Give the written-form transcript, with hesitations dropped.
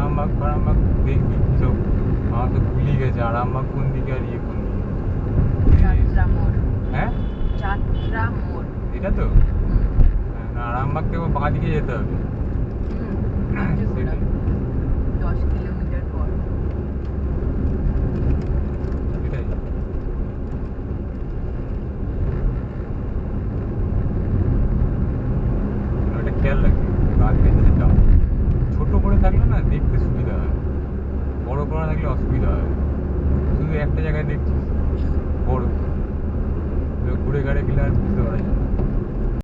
আরামবাগ ফারামবাগ দেখবি সব, আমার তো ভুলিয়ে গেছে আরামবাগ কোন দিকে আর ইয়ে কোন দিকে। যাত্রা মোড়। হ্যাঁ যাত্রা মোড়। এটা তো না, আরামবাগ থেকে বাঁ দিকে যেতে হবে। সেটাই। 10 কিলোমিটার পর। সেটাই। ওটা খেয়াল রাখবি বাঁ দিকে যদি যাও, ছোট করে থাকলে না দেখতে সুবিধা হয়, বড় করে থাকলে অসুবিধা হয়। শুধু একটা জায়গায় দেখছিস বড়, ঘুরে ঘাড়ে গেলে আর বুঝতে পারা যায় না।